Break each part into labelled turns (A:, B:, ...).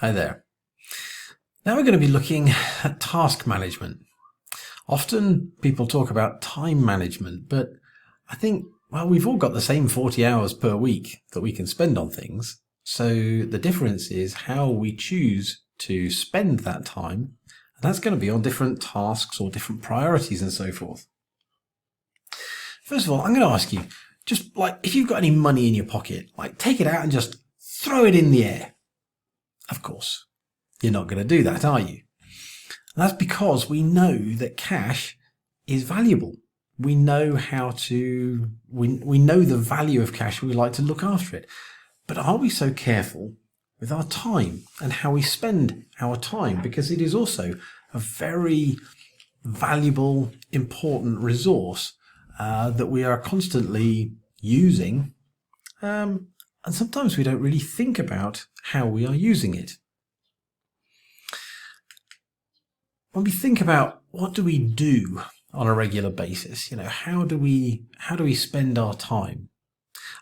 A: Hi there. Now we're going to be looking at task management. Often people talk about time management, but I think, well, we've all got the same 40 hours per week that we can spend on things. So the difference is how we choose to spend that time. And that's going to be on different tasks or different priorities and so forth. First of all, I'm going to ask you, just like if you've got any money in your pocket, like take it out and just throw it in the air. Of course, you're not going to do that, are you? And that's because we know that cash is valuable. We know we know the value of cash. We like to look after it. But are we so careful with our time and how we spend our time? Because it is also a very valuable, important resource that we are constantly using. And sometimes we don't really think about how we are using it. When we think about what do we do on a regular basis, how do we spend our time?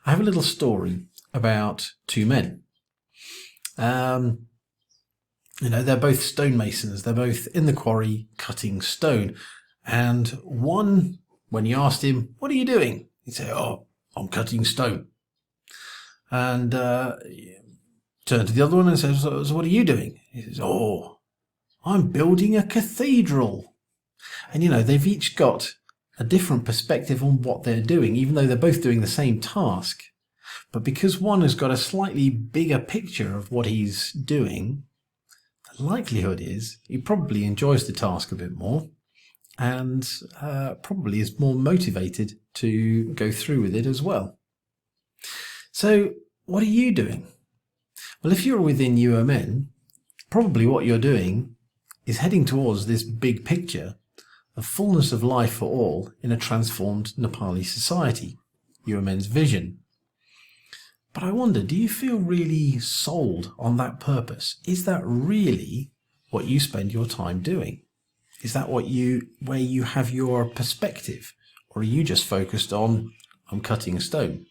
A: I have a little story about two men. They're both stonemasons. They're both in the quarry cutting stone. And one, when you asked him, "What are you doing?" he'd say, "Oh, I'm cutting stone." And turned to the other one and says, "So what are you doing?" He says, "Oh, I'm building a cathedral." And they've each got a different perspective on what they're doing, even though they're both doing the same task. But because one has got a slightly bigger picture of what he's doing, the likelihood is he probably enjoys the task a bit more and probably is more motivated to go through with it as well. So what are you doing? Well, if you're within UMN, probably what you're doing is heading towards this big picture of fullness of life for all in a transformed Nepali society, UMN's vision. But I wonder, do you feel really sold on that purpose? Is that really what you spend your time doing? Is that where you have your perspective? Or are you just focused on, I'm cutting stone?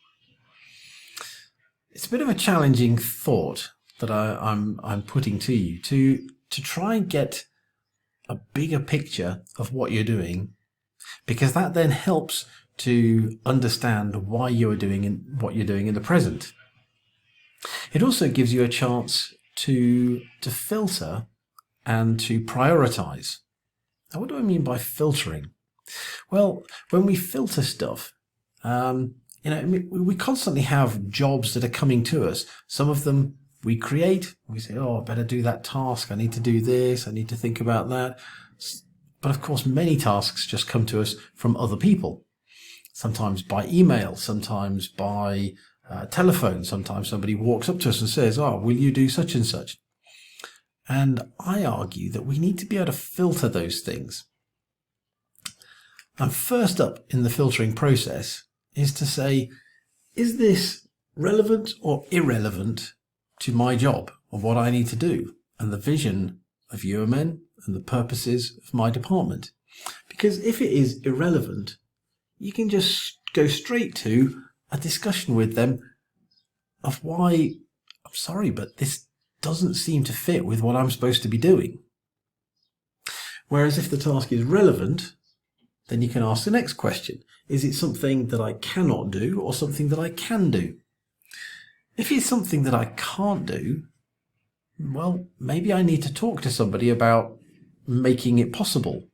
A: It's a bit of a challenging thought that I'm putting to you to try and get a bigger picture of what you're doing, because that then helps to understand why you're doing what you're doing in the present. It also gives you a chance to filter and to prioritize. Now, what do I mean by filtering? Well, when we filter stuff, we constantly have jobs that are coming to us. Some of them we create. We say, "Oh, I better do that task. I need to do this. I need to think about that." But of course, many tasks just come to us from other people. Sometimes by email, sometimes by telephone. Sometimes somebody walks up to us and says, "Oh, will you do such and such?" And I argue that we need to be able to filter those things. And first up in the filtering process is to say, is this relevant or irrelevant to my job or what I need to do and the vision of UMN and the purposes of my department? Because if it is irrelevant, you can just go straight to a discussion with them of why, I'm sorry, but this doesn't seem to fit with what I'm supposed to be doing. Whereas if the task is relevant, then you can ask the next question. Is it something that I cannot do or something that I can do? If it's something that I can't do, well, maybe I need to talk to somebody about making it possible,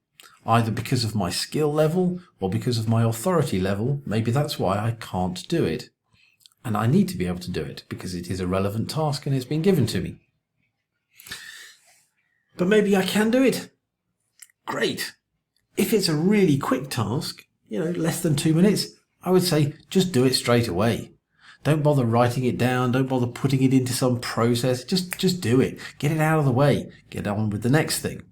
A: either because of my skill level or because of my authority level. Maybe that's why I can't do it. And I need to be able to do it because it is a relevant task and it's been given to me. But maybe I can do it. Great. If it's a really quick task, less than 2 minutes, I would say just do it straight away. Don't bother writing it down. Don't bother putting it into some process. Just do it. Get it out of the way. Get on with the next thing.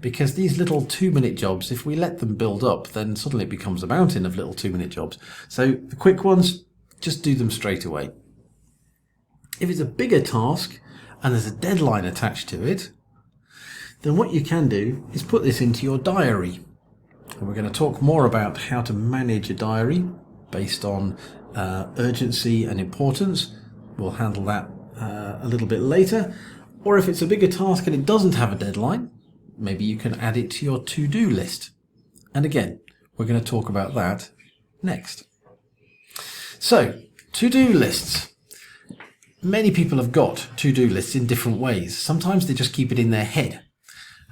A: Because these little 2-minute jobs, if we let them build up, then suddenly it becomes a mountain of little 2-minute jobs. So the quick ones, just do them straight away. If it's a bigger task and there's a deadline attached to it, then what you can do is put this into your diary. And we're going to talk more about how to manage a diary based on urgency and importance. We'll handle that a little bit later. Or if it's a bigger task and it doesn't have a deadline, maybe you can add it to your to-do list. And again, we're going to talk about that next. So, to-do lists. Many people have got to-do lists in different ways. Sometimes they just keep it in their head.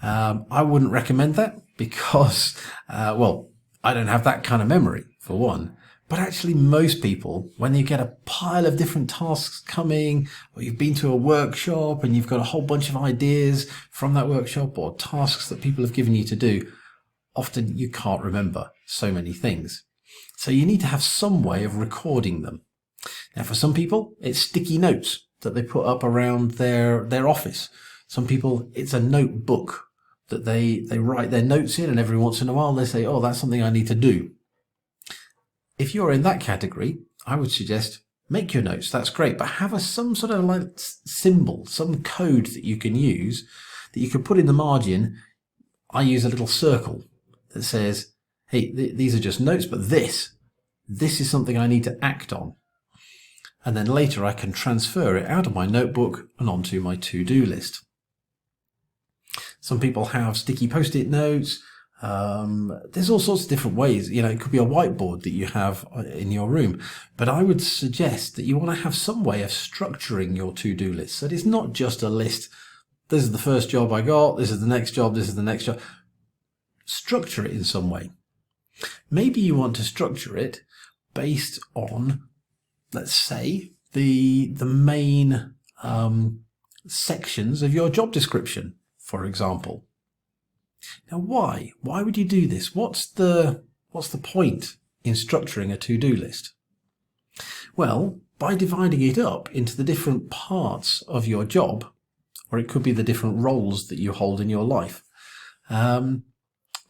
A: I wouldn't recommend that because, well, I don't have that kind of memory, for one. But actually most people, when you get a pile of different tasks coming, or you've been to a workshop and you've got a whole bunch of ideas from that workshop or tasks that people have given you to do, often you can't remember so many things. So you need to have some way of recording them. Now for some people, it's sticky notes that they put up around their office. Some people, it's a notebook that they write their notes in, and every once in a while they say, oh, that's something I need to do. If you're in that category, I would suggest make your notes. That's great, but have some sort of like symbol, some code that you can use that you can put in the margin. I use a little circle that says, hey, these are just notes, but this is something I need to act on. And then later I can transfer it out of my notebook and onto my to-do list. Some people have sticky post-it notes. There's all sorts of different ways. You know, it could be a whiteboard that you have in your room, but I would suggest that you want to have some way of structuring your to-do list. So it's not just a list. This is the first job I got. This is the next job. This is the next job. Structure it in some way. Maybe you want to structure it based on, let's say, the main sections of your job description, for example. Now, why? Why would you do this? What's the point in structuring a to-do list? Well, by dividing it up into the different parts of your job, or it could be the different roles that you hold in your life.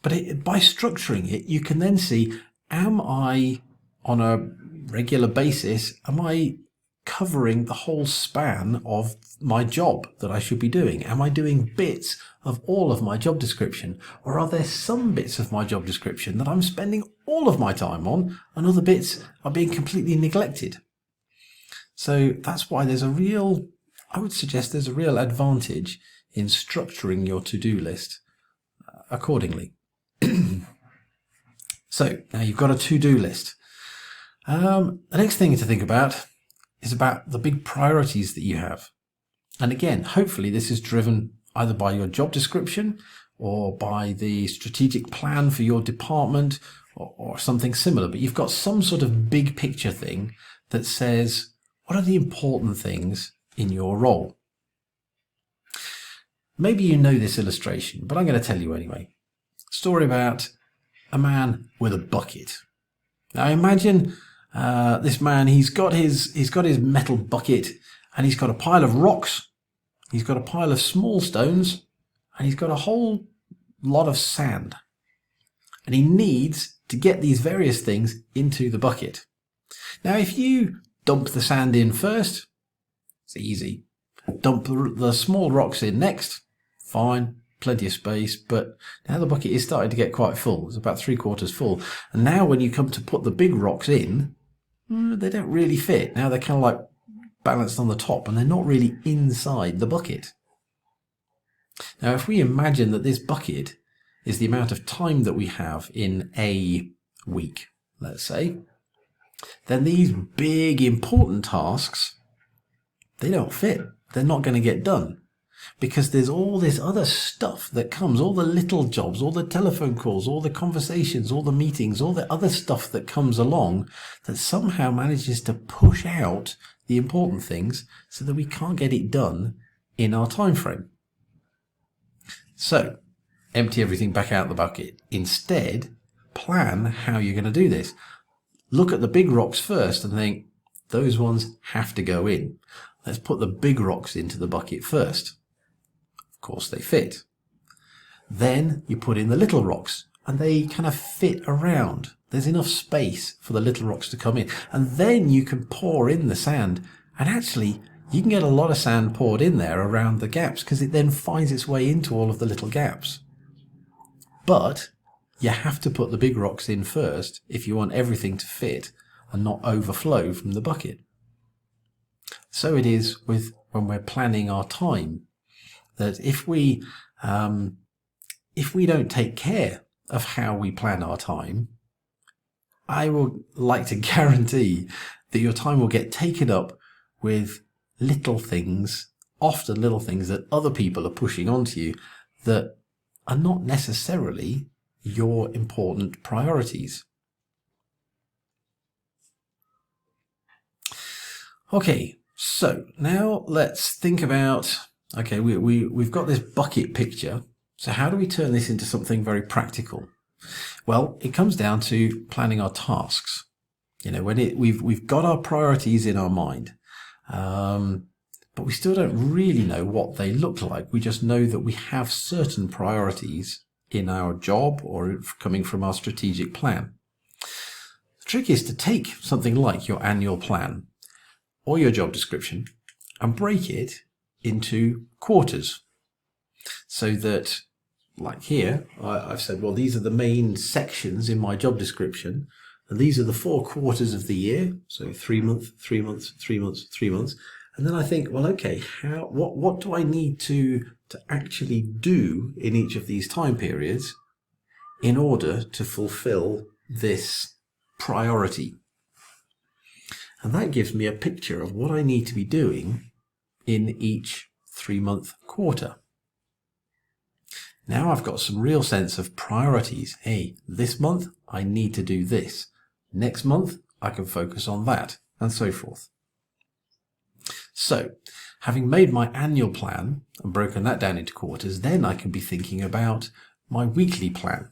A: But by structuring it, you can then see, am I, on a regular basis, am I covering the whole span of my job that I should be doing? Am I doing bits of all of my job description? Or are there some bits of my job description that I'm spending all of my time on and other bits are being completely neglected? So that's why I would suggest there's a real advantage in structuring your to-do list accordingly. So now you've got a to-do list. The next thing to think about is about the big priorities that you have. And again, hopefully this is driven either by your job description or by the strategic plan for your department or something similar. But you've got some sort of big picture thing that says, what are the important things in your role? Maybe you know this illustration, but I'm going to tell you anyway. Story about a man with a bucket. Now imagine this man, he's got his metal bucket, and he's got a pile of rocks, he's got a pile of small stones, and he's got a whole lot of sand. And he needs to get these various things into the bucket. Now if you dump the sand in first, it's easy. Dump the small rocks in next, fine, plenty of space, but now the bucket is starting to get quite full. It's about 3/4 full. And now when you come to put the big rocks in, they don't really fit. Now they're kind of like balanced on the top and they're not really inside the bucket. Now if we imagine that this bucket is the amount of time that we have in a week, let's say, then these big important tasks, they don't fit. They're not going to get done. Because there's all this other stuff that comes, all the little jobs, all the telephone calls, all the conversations, all the meetings, all the other stuff that comes along that somehow manages to push out the important things so that we can't get it done in our time frame. So, empty everything back out the bucket. Instead, plan how you're going to do this. Look at the big rocks first and think, those ones have to go in. Let's put the big rocks into the bucket first. Of course they fit. Then you put in the little rocks and they kind of fit around. There's enough space for the little rocks to come in. And then you can pour in the sand, and actually you can get a lot of sand poured in there around the gaps because it then finds its way into all of the little gaps. But you have to put the big rocks in first if you want everything to fit and not overflow from the bucket. So it is when we're planning our time. that if we don't take care of how we plan our time, I would like to guarantee that your time will get taken up with little things, often little things that other people are pushing onto you that are not necessarily your important priorities. Okay, so now let's think about, okay, we've got this bucket picture. So how do we turn this into something very practical? Well, it comes down to planning our tasks. You know, we've got our priorities in our mind, but we still don't really know what they look like. We just know that we have certain priorities in our job or coming from our strategic plan. The trick is to take something like your annual plan or your job description and break it into quarters, so that, like here, I've said, well, these are the main sections in my job description, and these are the 4 quarters of the year. So 3 months, 3 months, 3 months, 3 months. And then I think, well, okay, what do I need to actually do in each of these time periods in order to fulfill this priority? And that gives me a picture of what I need to be doing in each 3-month quarter. Now I've got some real sense of priorities. Hey, this month I need to do this. Next month I can focus on that, and so forth. So, having made my annual plan and broken that down into quarters, then I can be thinking about my weekly plan.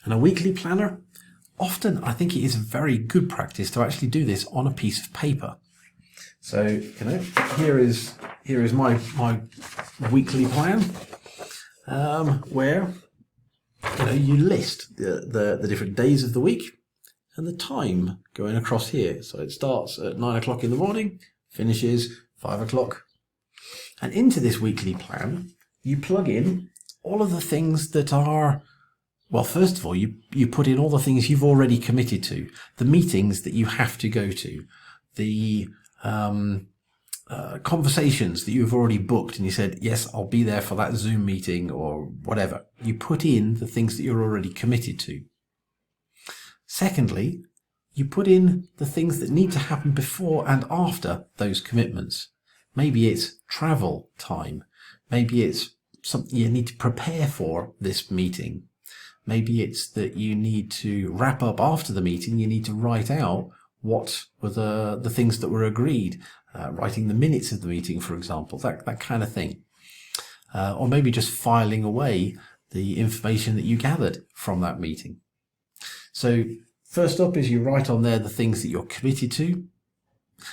A: And a weekly planner, often I think it is a very good practice to actually do this on a piece of paper. So, you know, here is my weekly plan, where, you know, you list the different days of the week and the time going across here. So it starts at 9 o'clock in the morning, finishes 5 o'clock. And into this weekly plan, you plug in all of the things that are, well, first of all, you put in all the things you've already committed to, the meetings that you have to go to, the conversations that you've already booked and you said, yes, I'll be there for that Zoom meeting or whatever. You put in the things that you're already committed to. Secondly, you put in the things that need to happen before and after those commitments. Maybe it's travel time. Maybe it's something you need to prepare for this meeting. Maybe it's that you need to wrap up after the meeting. You need to write out what were the things that were agreed, writing the minutes of the meeting, for example, that kind of thing. Or maybe just filing away the information that you gathered from that meeting. So first up is you write on there the things that you're committed to.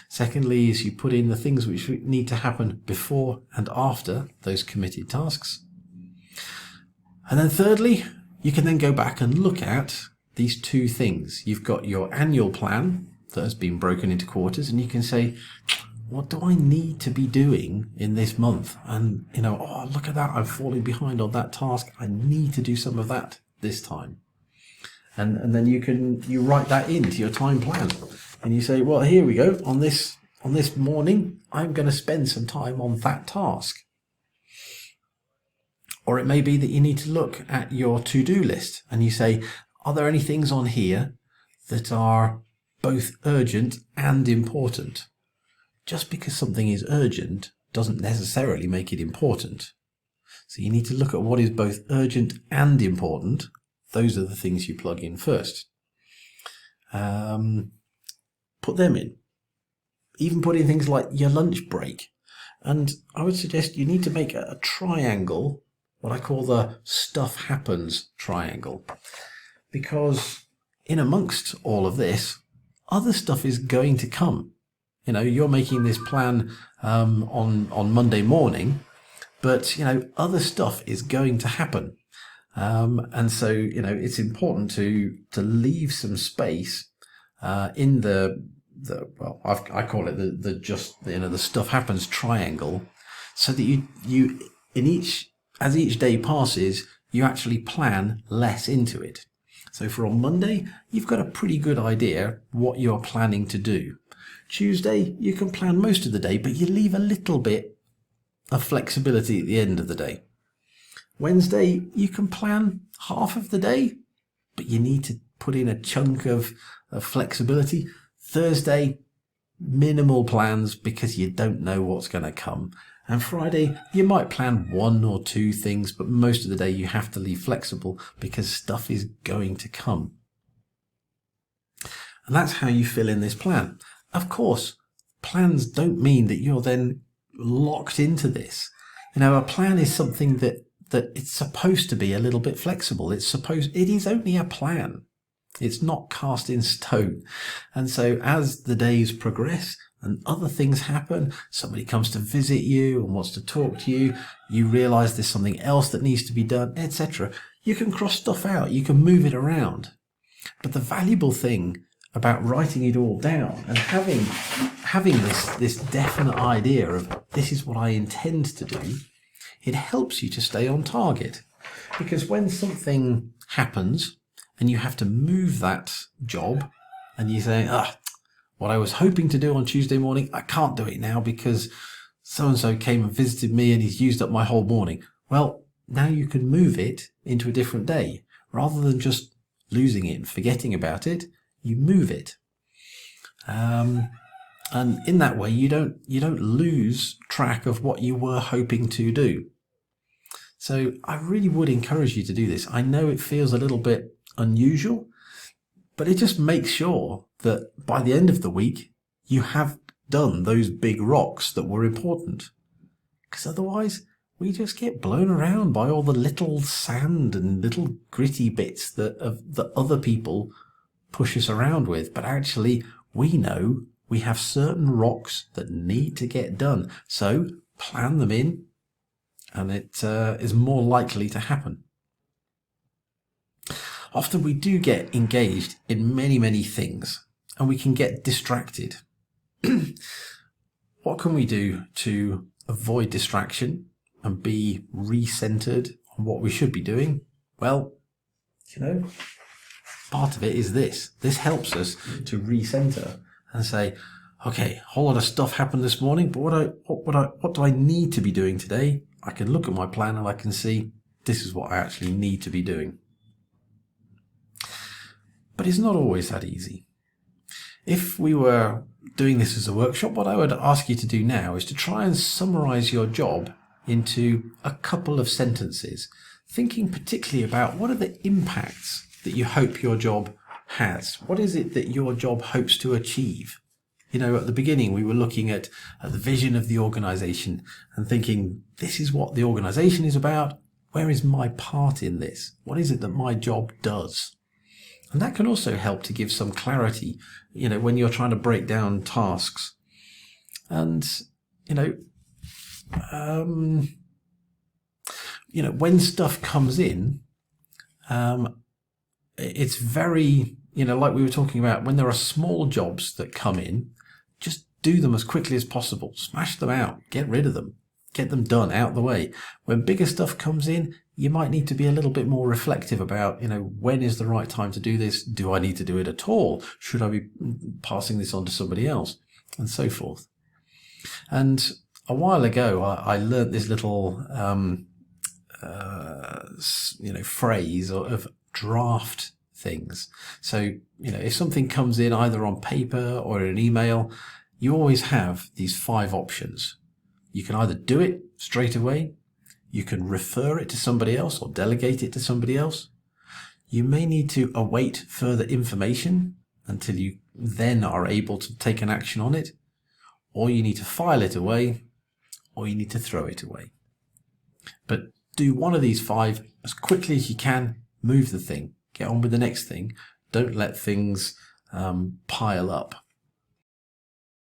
A: Secondly is you put in the things which need to happen before and after those committed tasks. And then thirdly, you can then go back and look at these 2 things. You've got your annual plan that has been broken into quarters, and you can say, what do I need to be doing in this month? And, you know, oh, look at that, I'm falling behind on that task. I need to do some of that this time. And then you write that into your time plan, and you say, well, here we go. On this morning, I'm going to spend some time on that task. Or it may be that you need to look at your to-do list and you say, are there any things on here that are both urgent and important? Just because something is urgent doesn't necessarily make it important. So you need to look at what is both urgent and important. Those are the things you plug in first. Put them in. Even put in things like your lunch break. And I would suggest you need to make a triangle, what I call the stuff happens triangle. Because in amongst all of this, other stuff is going to come. You know, you're making this plan on Monday morning, but, you know, other stuff is going to happen. And so, you know, it's important to leave some space in well, I call it the stuff happens triangle, so that you as each day passes, you actually plan less into it. So for on Monday, you've got a pretty good idea what you're planning to do. Tuesday, you can plan most of the day, but you leave a little bit of flexibility at the end of the day. Wednesday, you can plan half of the day, but you need to put in a chunk of flexibility. Thursday, minimal plans because you don't know what's going to come. And Friday, you might plan 1 or 2 things, but most of the day you have to leave flexible because stuff is going to come. And that's how you fill in this plan. Of course, plans don't mean that you're then locked into this. A plan is something that it's supposed to be a little bit flexible. It is only a plan. It's not cast in stone. And so as the days progress and other things happen, somebody comes to visit you and wants to talk to you, you realize there's something else that needs to be done, etc. You can cross stuff out. You can move it around. But the valuable thing about writing it all down and having this definite idea of this is what I intend to do, it helps you to stay on target. Because when something happens and you have to move that job and you say, what I was hoping to do on Tuesday morning, I can't do it now because so-and-so came and visited me and he's used up my whole morning. Well, now you can move it into a different day. Rather than just losing it and forgetting about it, you move it. And in that way, you don't lose track of what you were hoping to do. So I really would encourage you to do this. I know it feels a little bit unusual, but it just makes sure that by the end of the week, you have done those big rocks that were important. Because otherwise, we just get blown around by all the little sand and little gritty bits that other people push us around with. But actually, we know we have certain rocks that need to get done. So plan them in, and it is more likely to happen. Often we do get engaged in many, many things, and we can get distracted. What can we do to avoid distraction and be recentered on what we should be doing? Well, part of it is this. This helps us to recenter and say, okay, a whole lot of stuff happened this morning, but what do I need to be doing today? I can look at my plan and I can see this is what I actually need to be doing. But it's not always that easy. If we were doing this as a workshop, what I would ask you to do now is to try and summarize your job into a couple of sentences, thinking particularly about what are the impacts that you hope your job has. What is it that your job hopes to achieve? At the beginning, we were looking at the vision of the organization and thinking, this is what the organization is about. Where is my part in this? What is it that my job does? And that can also help to give some clarity, when you're trying to break down tasks. And, when stuff comes in, it's very, like we were talking about, when there are small jobs that come in, just do them as quickly as possible. Smash them out. Get rid of them. Get them done, out of the way. When bigger stuff comes in, you might need to be a little bit more reflective about, when is the right time to do this? Do I need to do it at all? Should I be passing this on to somebody else? And so forth. And a while ago, I learned this little, phrase of draft things. So, if something comes in either on paper or in an email, you always have these 5 options. You can either do it straight away, you can refer it to somebody else or delegate it to somebody else. You may need to await further information until you then are able to take an action on it, or you need to file it away, or you need to throw it away. But do one of these 5 as quickly as you can, move the thing, get on with the next thing. Don't let things pile up.